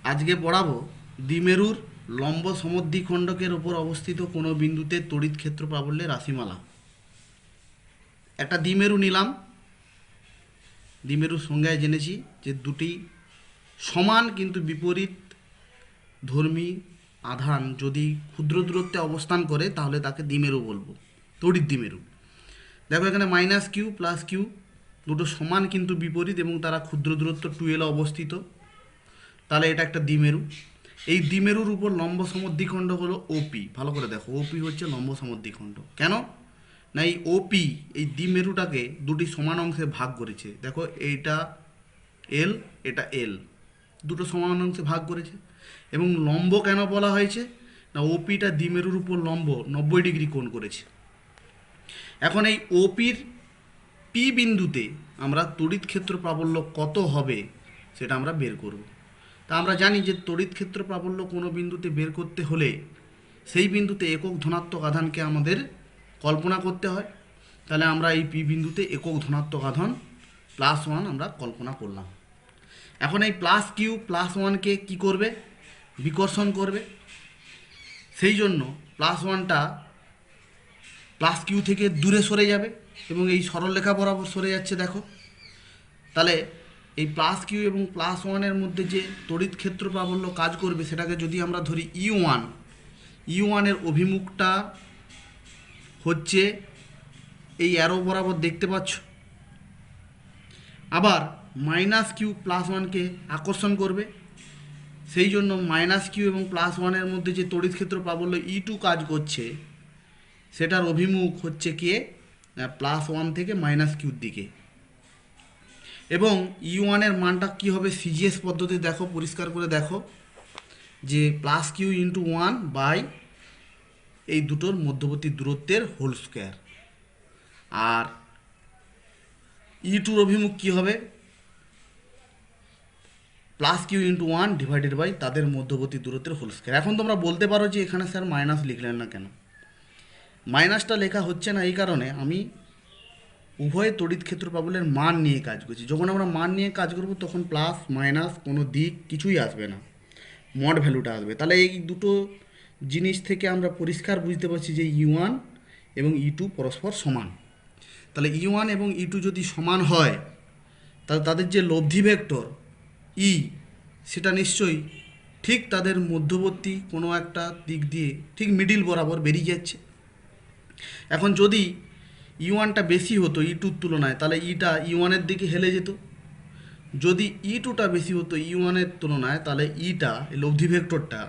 আজকে পড়াবো দ্বিমেরুর লম্ব সমদ্বিখণ্ডকের উপর অবস্থিত কোনো বিন্দুতে তড়িৎ ক্ষেত্র প্রাবল্যের রাশিমালা। একটা দ্বিমেরু নিলাম। দ্বিমেরুর সংজ্ঞায় জেনেছি যে দুটি সমান কিন্তু বিপরীত ধর্মী আধান যদি ক্ষুদ্র দূরত্বে অবস্থান করে তাহলে তাকে দ্বিমেরু বলবো, তড়িৎ দ্বিমেরু। দেখো এখানে মাইনাস কিউ প্লাস কিউ দুটো সমান কিন্তু বিপরীত এবং তারা ক্ষুদ্র দূরত্ব 2l অবস্থিত, তাহলে এটা একটা দ্বিমেরু। এই দ্বিমেরুর উপর লম্ব সমদ্বিখণ্ড হলো ওপি। ভালো করে দেখো, ওপি হচ্ছে লম্ব সমদ্বিখণ্ড। কেন না, এই ওপি এই দ্বিমেরুটাকে দুটি সমান অংশে ভাগ করেছে। দেখো এইটা এল, এটা এল, দুটো সমান অংশে ভাগ করেছে। এবং লম্ব কেন বলা হয়েছে না, ওপিটা দ্বিমেরুর উপর লম্ব 90 ডিগ্রি কোণ করেছে। এখন এই ওপির পি বিন্দুতে আমরা তড়িৎ ক্ষেত্র প্রাবল্য কত হবে সেটা আমরা বের করব। তা আমরা জানি যে তড়িৎ ক্ষেত্র প্রাবল্য কোনো বিন্দুতে বের করতে হলে সেই বিন্দুতে একক ধনাত্মক আধানকে আমাদের কল্পনা করতে হয়। তাহলে আমরা এই পি বিন্দুতে একক ধনাত্মক আধান +1 আমরা কল্পনা করলাম। এখন এই প্লাস কিউ +1কে কী করবে, বিকর্ষণ করবে। সেই জন্য +1টা প্লাস কিউ থেকে দূরে সরে যাবে এবং এই সরলরেখা বরাবর সরে যাচ্ছে। দেখো তাহলে এই প্লাস কিউ এবং +1-এর মধ্যে যে তড়িৎ ক্ষেত্র প্রাবল্য কাজ করবে সেটাকে যদি আমরা ধরি ইউ1, ইউ1-এর অভিমুখটা হচ্ছে এই অ্যারো বরাবর দেখতে পাচ্ছ। আবার মাইনাস কিউ +1কে আকর্ষণ করবে, সেই জন্য মাইনাস কিউ এবং +1-এর মধ্যে যে তড়িৎ ক্ষেত্র প্রাবল্য ই2 কাজ করছে সেটার অভিমুখ হচ্ছে কে, +1 থেকে মাইনাস কিউর দিকে। এবং ইউ1-এর মানটা কী হবে, সিজিএস পদ্ধতি দেখো, পরিষ্কার করে দেখো যে প্লাস কিউ ইন্টু 1 বাই এই দুটোর মধ্যবর্তী দূরত্বের হোল স্কোয়ার। আর ই2-র অভিমুখ কী হবে, plus q into 1 divided by তাদের মধ্যবর্তী দূরত্বের হোল স্কোয়ার। এখন তোমরা বলতে পারো যে এখানে স্যার মাইনাস লিখলেন না কেন। মাইনাসটা লেখা হচ্ছে না এই কারণে, আমি উভয় তড়িৎ ক্ষেত্র প্রাবল্যের মান নিয়ে কাজ করছি। যখন আমরা মান নিয়ে কাজ করব তখন প্লাস মাইনাস কোনো দিক কিছুই আসবে না, মড ভ্যালুটা আসবে। তাহলে এই দুটো জিনিস থেকে আমরা পরিষ্কার বুঝতে পারছি যে ইউ1 এবং ই2 পরস্পর সমান। তাহলে ইউ1 এবং ই2 যদি সমান হয় তাহলে তাদের যে লব্ধি ভেক্টর ই সেটা নিশ্চয়ই ঠিক তাদের মধ্যবর্তী কোনো একটা দিক দিয়ে ঠিক মিডিল বরাবর বেরিয়ে যাচ্ছে। এখন যদি ইউ1টা বেশি হতো ই2-র তুলনায় তাহলে ইটা ইউ1-এর দিকে হেলে যেত। যদি ই2টা বেশি হতো ইউ1-এর তুলনায় তাহলে ইটা লব্ধি ভেক্টরটা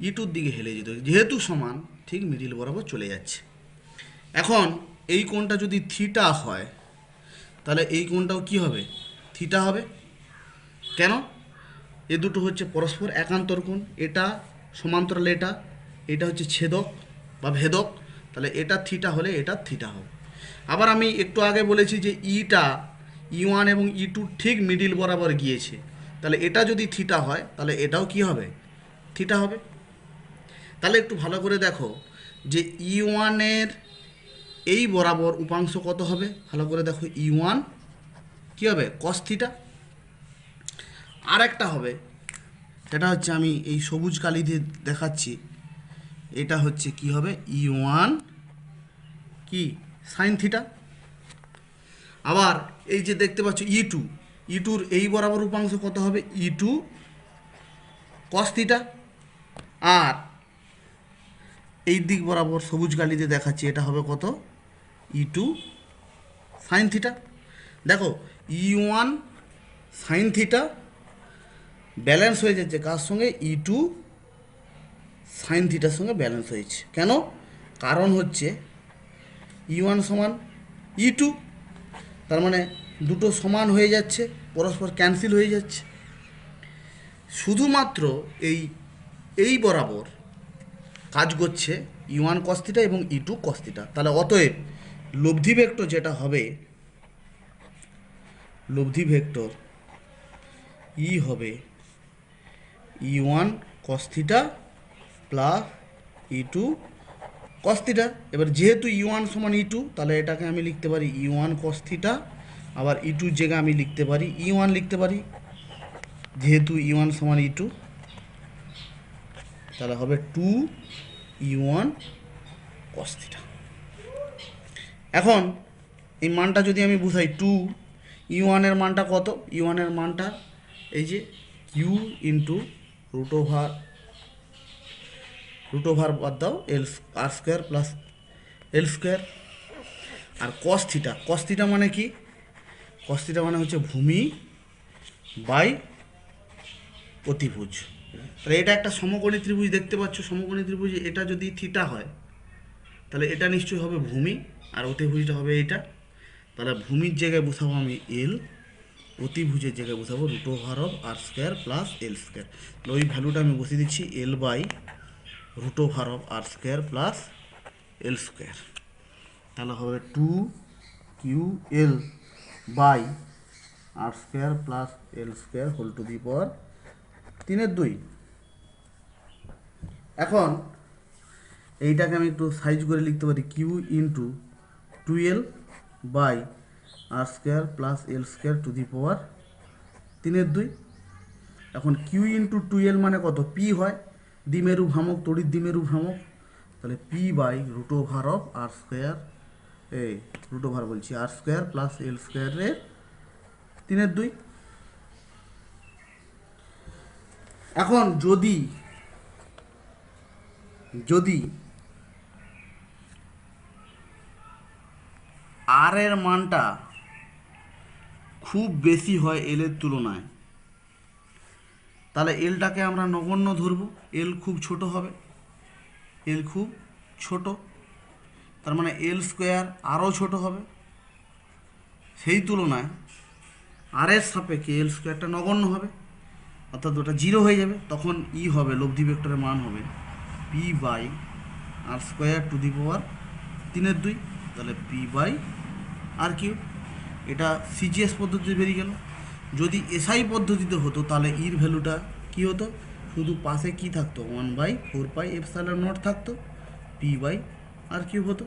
ই2-র দিকে হেলে যেত। যেহেতু সমান ঠিক মিডিল বরাবর চলে যাচ্ছে। এখন এই কোণটা যদি থিটা হয় তাহলে এই কোণটাও কি হবে, থিটা হবে। কেন, এ দুটো হচ্ছে পরস্পর একান্তর কোণ, এটা সমান্তরাল, এটা হচ্ছে ছেদক বা ভেদক। তাহলে এটা থিটা হলে এটা থিটা হবে। আবার আমি একটু আগে বলেছি যে ইটা ই1 এবং ই2 ঠিক মিডিল বরাবর গিয়েছে, তাহলে এটা যদি থিটা হয় তাহলে এটাও কি হবে, থিটা হবে। তাহলে একটু ভালো করে দেখো যে ই1-এর এই বরাবর উপাংশ কত হবে, ভালো করে দেখো, ই1 কী হবে, কস থিটা। আর একটা হবে, এটা হচ্ছে আমি এই সবুজ কালি দিয়ে দেখাচ্ছি, এটা হচ্ছে কি হবে, ই1 কি সাইন থিটা। আবার এই যে দেখতে পাচ্ছ ই2, ই2-র এই বরাবর উপাংশ কত হবে, ই2 কস থিটা। আর এই দিক বরাবর সবুজ কালিতে দেখাচ্ছি, এটা হবে কত, ই2 সাইন থিটা। দেখো ই1 সাইন থিটা ব্যালেন্স হয়ে যাচ্ছে কার সঙ্গে, ই2 সাইন থিটার সঙ্গে ব্যালেন্স হয়েছে। কেন, কারণ হচ্ছে ই1 সমান ই2, তার মানে দুটো সমান হয়ে যাচ্ছে, পরস্পর ক্যান্সেল হয়ে যাচ্ছে। শুধুমাত্র এই বরাবর কাজ করছে ই1 কস থিটা এবং ই2 কস থিটা। তাহলে অতএব লব্ধি ভেক্টর যেটা হবে, লব্ধি ভেক্টর ই হবে E1 cos theta plus ই2 cos theta. এবার যেহেতু ই1 সমান ই2 তাহলে এটাকে আমি লিখতে পারি ই1 কস থিটা, আবার ই2-র জায়গায় আমি লিখতে পারি ই1 লিখতে পারি, যেহেতু ই1 সমান ই2। তাহলে হবে 2e1 cos থিটা। এখন এই মানটা যদি আমি বুঝাই, 2e1 এর মানটা কত? e1 এর মানটা এই যে কিউ ইন্টু রুট ওভার বাদ দাও আর স্কোয়ার প্লাস এল স্কোয়ার। আর কস থিটা মানে কি? কস থিটা মানে হচ্ছে ভূমি বাই অতিভুজ। তাহলে এটা একটা সমকোণী ত্রিভুজ দেখতে পাচ্ছ। সমকোণী ত্রিভুজ এটা যদি থিটা হয় তাহলে এটা নিশ্চয়ই হবে ভূমি, আর অতিভুজটা হবে এটা। তাহলে ভূমির জায়গায় বসাবো আমি এল, অতিভুজের জায়গায় বসাবো root over of R square plus L square. তাহলে ওই ভ্যালুটা আমি বসিয়ে দিচ্ছি L by root over of R square plus L square. তাহলে হবে 2ql by R square plus L square whole to the power 3/2। এখন এইটাকে আমি একটু সাইজ করে লিখতে পারি Q into 2l by R square plus L square to the power 3/2। এখন কিউ ইন্টু 2l মানে কত? পি হয়, দ্বিমেরু ভ্রামক, তড়িৎ দ্বিমেরু ভ্রামক। তাহলে P by root over of R square, root over বলছি আর স্কোয়ার প্লাস এল স্কোয়ারের 3/2। এখন যদি আর এর মানটা খুব বেশি হয় এল এর তুলনায়, তাহলে এলটাকে আমরা নগণ্য ধরব। এল খুব ছোট হবে, এল খুব ছোট, তার মানে এল স্কোয়ার আরও ছোট হবে। সেই তুলনায় আর এর সাপেক্ষে এল স্কোয়ারটা নগণ্য হবে, অর্থাৎ ওটা 0 হয়ে যাবে। তখন ই হবে, লব্ধি ভেক্টরের মান হবে P by R square to the power 3/2। তাহলে পি বাই আর কিউ। এটা সিজিএস পদ্ধতিতে বেরিয়ে গেল। যদি এসআই পদ্ধতিতে হতো তাহলে ইর ভ্যালুটা কি হতো? শুধু পাশে কি থাকতো? 1/4πε0 থাকতো, পি বাই আর কিউ হতো।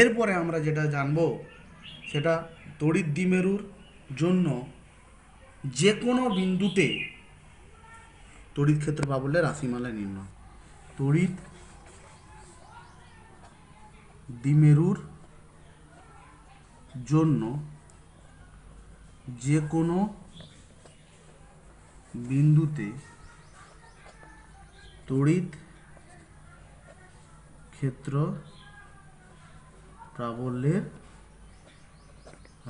এরপরে আমরা যেটা জানবো সেটা তড়িৎ দ্বিমেরুর জন্য যে কোনো বিন্দুতে তড়িৎ ক্ষেত্র প্রাবল্যের রাশিমালা নির্ণয়। তড়িৎ দ্বিমেরুর জন্য যে কোনো বিন্দুতে তড়িৎ ক্ষেত্র প্রাবল্যের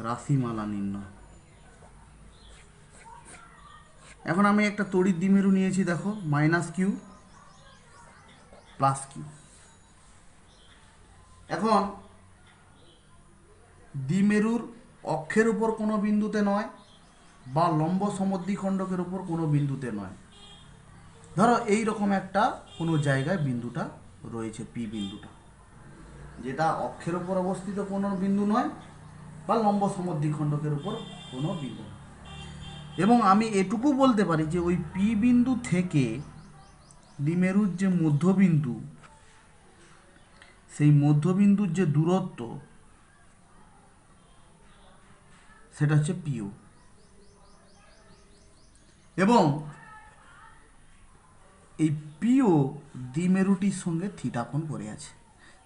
রাশিমালা নির্ণয়। এখন আমি একটা তড়িৎ দ্বিমেরু নিয়েছি, দেখো -q +q। এখন দ্বিমেরুর অক্ষের উপর কোনো বিন্দুতে নয় বা লম্ব সমদ্বিখণ্ডকের উপর কোনো বিন্দুতে নয়। ধরো এই রকম একটা কোনো জায়গায় বিন্দুটা রয়েছে, পি বিন্দুটা, যেটা অক্ষের উপর অবস্থিত কোনো বিন্দু নয় বা লম্ব সমদ্বিখণ্ডকের উপর কোনো বিন্দু। এবং আমি এটুকু বলতে পারি যে ওই পি বিন্দু থেকে দ্বিমেরুর যে মধ্যবিন্দু, সেই মধ্যবিন্দুর যে দূরত্ব সেটা হচ্ছে পিও। এবং এই পিও দ্বিমেরুটির সঙ্গে থিটা কোণ করে আছে।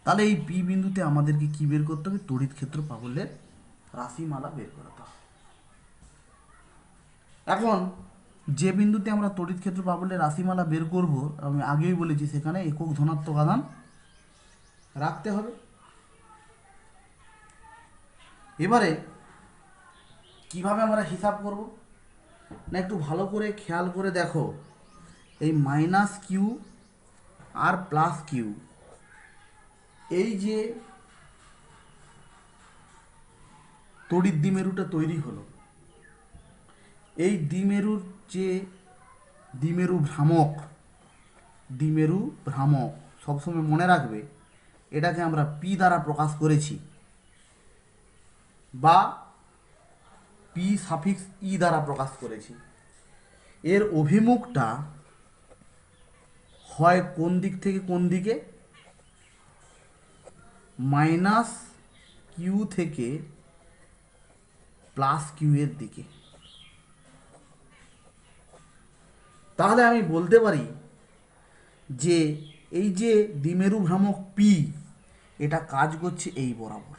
তাহলে এই পি বিন্দুতে আমাদেরকে কি বের করতে হবে? তড়িৎ ক্ষেত্র প্রাবল্যের রাশিমালা বের করতে হবে। এখন যে বিন্দুতে আমরা তড়িৎ ক্ষেত্র প্রাবল্যের রাশিমালা বের করব, আমি আগেই বলেছি সেখানে একক ধনাত্মক আধান রাখতে হবে। এবারে কিভাবে আমরা হিসাব করব না, একটু ভালো করে খেয়াল করে দেখো। এই -q আর +q, এই যে তড়িৎ দ্বিমেরুটা তৈরি হলো, এই দ্বিমেরুর যে দ্বিমেরু ভ্রামক সবসময় মনে রাখবে, এটাকে আমরা পি দ্বারা প্রকাশ করেছি বা পি সাফিক্স ই দ্বারা প্রকাশ করেছি। এর অভিমুখটা হয় কোন দিক থেকে কোন দিকে? -q থেকে +q এর দিকে। তাহলে আমি বলতে পারি যে এই যে দ্বিমেরু ভ্রামক পি, এটা কাজ করছে এই বরাবর।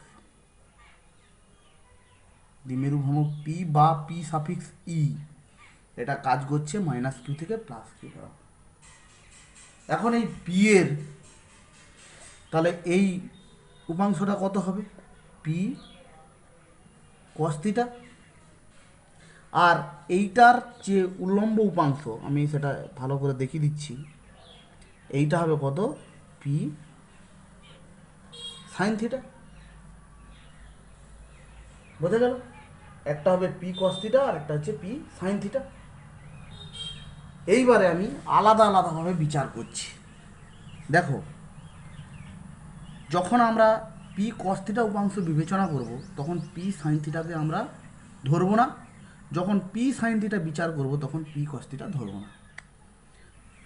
দ্বিমেরু ভ্রামক পি বা পি সাফিক্স ই, এটা কাজ করছে মাইনাস কিউ থেকে প্লাস কিউ বরাবর। এখন এই পি এর তাহলে এই উপাংশটা কত হবে? P cos theta. আর এইটার যে উল্লম্ব উপাংশ, আমি সেটা ভালো করে দেখিয়ে দিচ্ছি, এইটা হবে কত? P sine theta. বোঝা গেল? একটা হবে পি কস থিটা আর একটা হচ্ছে পি সাইন থিটা। এইবারে আমি আলাদা আলাদাভাবে বিচার করছি। দেখো, যখন আমরা পি কস থিটা উপাংশ বিবেচনা করব তখন পি সাইন থিটাকে আমরা ধরবো না, যখন পি সাইন থিটা বিচার করব তখন পি কস থিটা ধরবো না।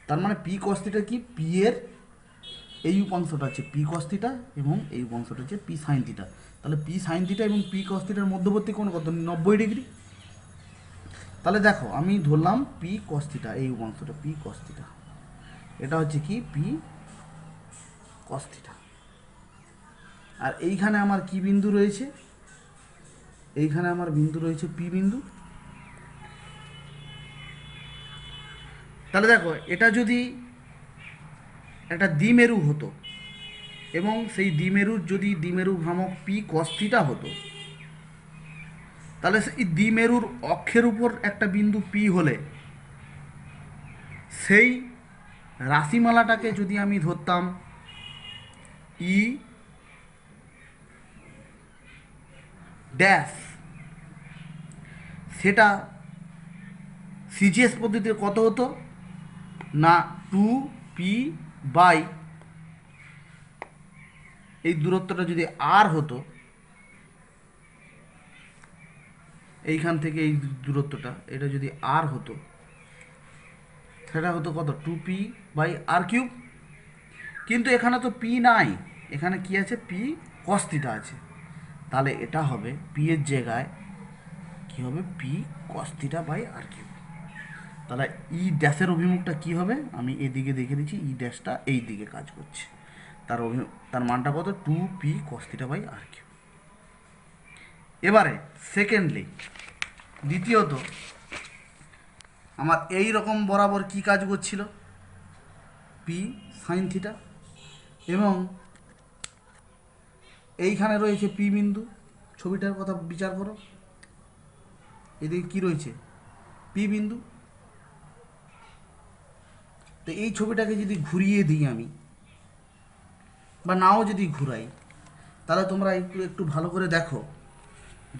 তার মানে পি কস থিটা কি? পি এর এই উপাংশটা হচ্ছে পি কস থিটা এবং এই উপাংশটা হচ্ছে পি সাইন থিটা। তাহলে পি সাইন থিটা এবং পি কস থিটার মধ্যবর্তী কোণ কত? 90 ডিগ্রি। তাহলে দেখো, আমি ধরলাম পি কস থিটা, এই উপাংশটা পি কস থিটা, এটা হচ্ছে কি? P cos theta. আর এইখানে আমার কি বিন্দু রয়েছে? এইখানে আমার বিন্দু রয়েছে পি বিন্দু। তাহলে দেখো, এটা যদি একটা দ্বিমেরু হতো এবং সেই দ্বিমেরুর যদি দ্বিমেরু ভ্রামক পি কস থিটা হতো, তাহলে সেই দ্বিমেরুর অক্ষের উপর একটা বিন্দু পি হলে সেই রাশিমালাটাকে যদি আমি ধরতাম ই ড্যাশ, সেটা সিজিএস পদ্ধতিতে কত হতো না? 2p বাই এই দূরত্বটা যদি আর হতো, এইখান থেকে এই দূরত্বটা, এটা যদি আর হতো, সেটা হতো কত? 2p by R cube. কিন্তু এখানে তো পি নাই, এখানে কি আছে? পি কস থিটা আছে। তাহলে এটা হবে পি এর জায়গায় কি হবে? P cos theta by R cube. তাহলে ই ড্যাশের অভিমুখটা কি হবে? আমি এদিকে দেখে দিচ্ছি, ই ড্যাশটা এই দিকে কাজ করছে, তার মানটা কত? 2p cos theta by R cube. এবারে সেকেন্ডলি, দ্বিতীয়ত, আমার এই রকম বরাবর কি কাজ করছিল? P sine theta. এবং এইখানে রয়েছে পি বিন্দু, ছবিটার কথা বিচার করো, এদিকে কি রয়েছে? পি বিন্দু। তো এই ছবিটাকে যদি ঘুরিয়ে দিই আমি, বা নাও যদি ঘুরাই, তাহলে তোমরা একটু একটু ভালো করে দেখো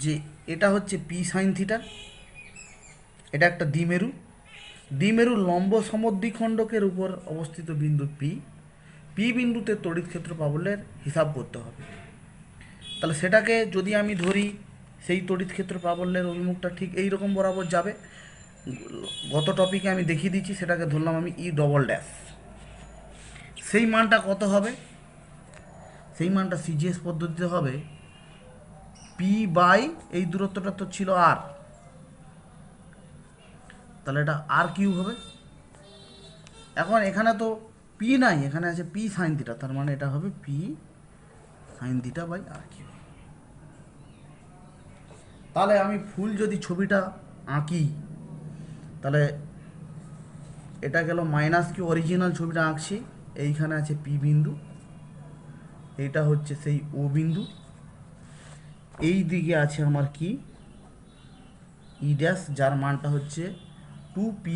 যে এটা হচ্ছে পি সাইন থিটা, এটা একটা দ্বিমেরু, দ্বিমেরুর লম্ব সমদ্বিখণ্ডকের উপর অবস্থিত বিন্দু পি, পি বিন্দুতে তড়িৎ ক্ষেত্র প্রাবল্যের হিসাব করতে হবে। তাহলে সেটাকে যদি আমি ধরি, সেই তড়িৎ ক্ষেত্র প্রাবল্যের অভিমুখটা ঠিক এই রকম বরাবর যাবে। গত টপিকে আমি দেখিয়ে দিচ্ছি, সেটাকে ধরলাম আমি ই ডবল ড্যাশ। সেই মানটা কত হবে? সেই মানটা সিজিএস পদ্ধতিতে হবে পি বাই এই দূরত্বটা তো ছিল আর, তাহলে এটা আর কিউব হবে। এখন এখানে তো পি নাই, এখানে আছে পি সাইন থিটা, তার মানে এটা হবে p sine theta by R cube. তাহলে আমি ফুল যদি ছবিটা আঁকি, তাহলে এটা গেল মাইনাস কিউ, অরিজিনাল ছবিটা আঁকছি। এইখানে আছে পি বিন্দু, এইটা হচ্ছে সেই ও বিন্দু, এই দিকে আছে আমার কি? ই ড্যাশ, যার মানটা হচ্ছে 2p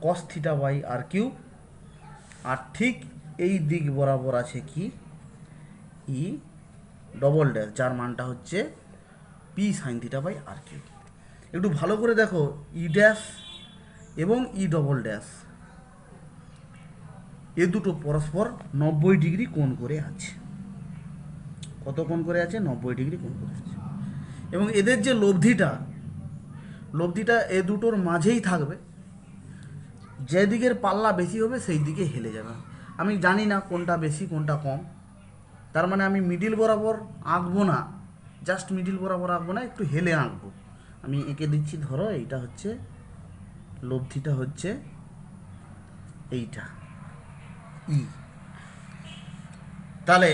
cos theta by R cube. আর ঠিক এই দিক বরাবর আছে কি? ই ডবল ড্যাশ, যার মানটা হচ্ছে p sine theta by R cube. একটু ভালো করে দেখো, ই ড্যাশ এবং ই ডবল ড্যাশ এ দুটো পরস্পর 90 ডিগ্রি কোণ করে আছে। কত কোণ করে আছে? 90 ডিগ্রি কোণ করে আছে। এবং এদের যে লব্ধিটা এ দুটোর মাঝেই থাকবে, যে দিকের পাল্লা বেশি হবে সেই দিকে হেলে যাবে। আমি জানি না কোনটা বেশি কোনটা কম, তার মানে আমি মিডিল বরাবর আঁকবো না, জাস্ট মিডিল বরাবর আঁকবো না, একটু হেলে আঁকবো। আমি এঁকে দিচ্ছি, ধরো এইটা হচ্ছে লব্ধিটা হচ্ছে এইটা ই। তাহলে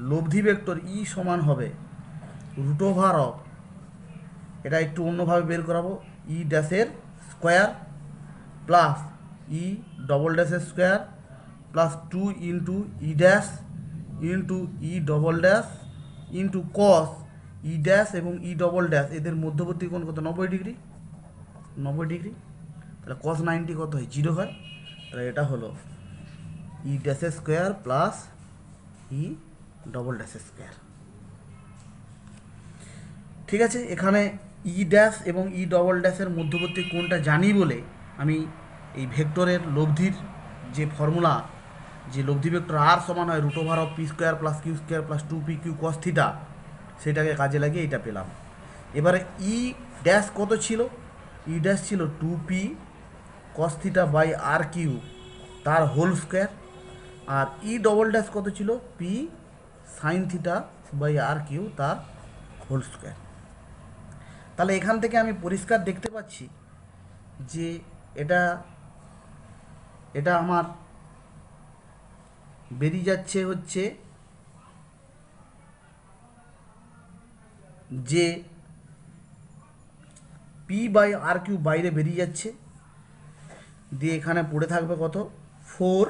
লব্ধি ভেক্টর ই সমান হবে রুট ওভার অফ, এটা একটু অন্যভাবে বের করাবো, ই ড্যাশের স্কোয়ার প্লাস ই ডবল ড্যাশের square plus 2 into E dash into E double dash into cos E dash এবং ই ডবল ড্যাশ, এদের মধ্যবর্তী কোণ কত, 90 ডিগ্রি, 90 ডিগ্রি। তাহলে কস 90 কত হয়, 0 হয়। তাহলে এটা হলো ই ড্যাশের স্কোয়ার প্লাস ই ডবল ড্যাশের স্কোয়ার। ঠিক আছে, এখানে ই ড্যাশ এবং ই ডবল ড্যাশের মধ্যবর্তী কোণটা জানি বলে আমি এই ভেক্টরের লব্ধির যে ফর্মুলা, যে লব্ধি ভেক্টর আর সমান হয় root over of p square plus q square plus 2p q cos theta, সেটাকে কাজে লাগিয়ে এটা পেলাম। এবারে ই ড্যাশ কত ছিল, ই ড্যাশ ছিল 2p cos theta by R cube তার হোল স্কোয়ার, আর ই ডবল ড্যাশ কত ছিল, p sine theta by R cube তার হোল স্কোয়ার। তাহলে এখান থেকে আমি পরিষ্কার দেখতে পাচ্ছি যে এটা এটা আমার বেরিয়ে যাচ্ছে হচ্ছে যে পি বাই আর কিউ বাইরে বেরিয়ে যাচ্ছে, দিয়ে এখানে পড়ে থাকবে কত, 4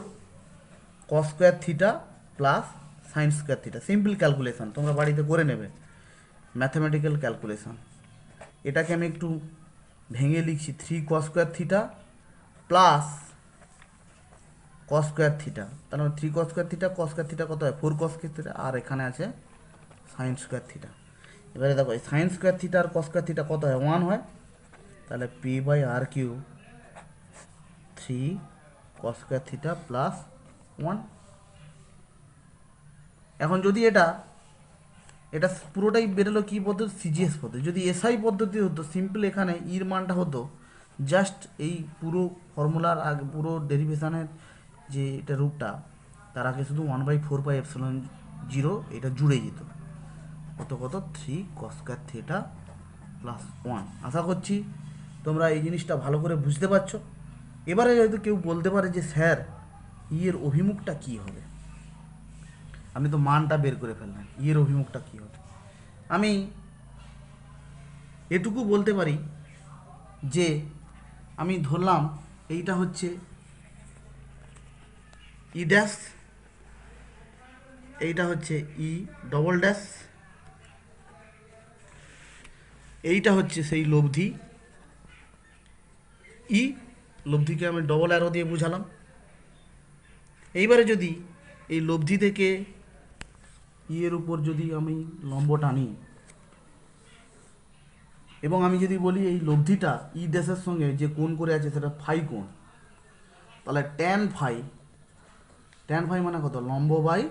কস square theta plus sign square theta. Simple calculation, তোমরা বাড়িতে করে নেবে, ম্যাথামেটিক্যাল ক্যালকুলেশন। এটাকে আমি একটু ভেঙে লিখছি, 3 cos square theta plus cos square theta, তার মানে 3 কস স্কোয়ার থিটা কত হয়, 4 কস স্কোয়ার থিটা, আর এখানে আছে সাইন স্কোয়ার থিটা। এবারে দেখো এই সাইন স্কোয়ার থিটা আর কস স্কোয়ার থিটা কত হয়, 1 হয়। তাহলে P by R cube 3 cos square theta plus 1। এখন যদি এটা পুরোটাই বেরোলো কী পদ্ধতি, সিজিএস পদ্ধতি। যদি এসআই পদ্ধতি হতো, সিম্পল এখানে ইর মানটা হতো জাস্ট এই পুরো ফর্মুলার আগে, পুরো ডেরিভেশনের যে এটা রূপটা, তার আগে শুধু 1/4πε0 এটা জুড়ে যেত, কত কত 3 কস স্কয়ার থিটা প্লাস 1। আশা করছি তোমরা এই জিনিসটা ভালো করে বুঝতে পারছো। এবারে হয়তো কেউ বলতে পারে যে স্যার ই এর অভিমুখটা কী হবে, আপনি তো মানটা বের করে ফেললেন, ই এর অভিমুখটা কী হবে। আমি এটুকু বলতে পারি যে আমি ধরলাম এইটা হচ্ছে ই ড্যাশ, এইটা হচ্ছে ই ডবল ড্যাশ, এইটা হচ্ছে সেই লব্ধি ই, লব্ধিকে আমি ডবল অ্যারো দিয়ে বুঝালাম। এইবারে যদি এই লব্ধি থেকে ই এর উপর যদি আমি লম্ব টানি, এবং আমি যদি বলি এই লব্ধিটা ই ড্যাশের সঙ্গে যে কোণ করে আছে সেটা ফাই কোণ, তাহলে ট্যান ফাই মানে কত, লম্ব বাই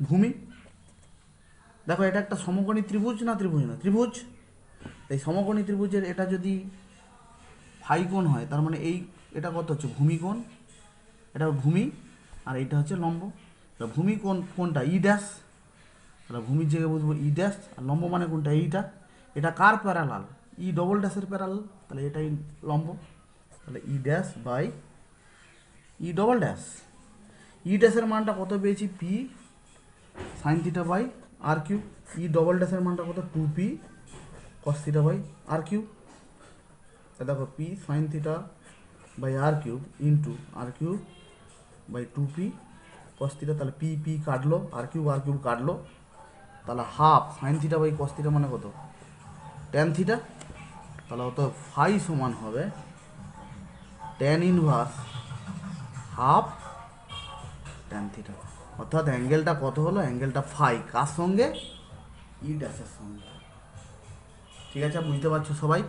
ভূমি। দেখো এটা একটা সমকোণী ত্রিভুজ না ত্রিভুজ, না ত্রিভুজ। এই সমকোণী ত্রিভুজের এটা যদি ফাই কোণ হয়, তার মানে এই এটা কত হচ্ছে ভূমি কোণ, এটা ভূমি, আর এইটা হচ্ছে লম্ব। ভূমি কোণ কোনটা, ই ড্যাশ, তাহলে ভূমির জায়গায় বুঝবো ই ড্যাশ, আর লম্ব মানে কোনটা, এইটা। এটা কার প্যারালাল, ই ডবল ড্যাশের প্যারালাল, তাহলে এটাই লম্ব। তাহলে E dash by E double dash, E ড্যাশের মানটা কত পেয়েছি, P sine theta by R Q, E double ড্যাশের মানটা কত, 2p cos theta by R Q. দেখো P sine theta by R cube into R cube by 2p cos theta, তাহলে P P কাটলো, আর কিউব কাটলো, তাহলে half sine theta by cos theta মানে কত, ট্যান থিটা। তাহলে অত phi সমান হবে tan inverse half tan theta. অর্থাৎ অ্যাঙ্গেলটা কত হলো, অ্যাঙ্গেলটা ফাই, কার সঙ্গে, ই ড্যাশের সঙ্গে। ঠিক আছে, বুঝতে পারছো সবাই?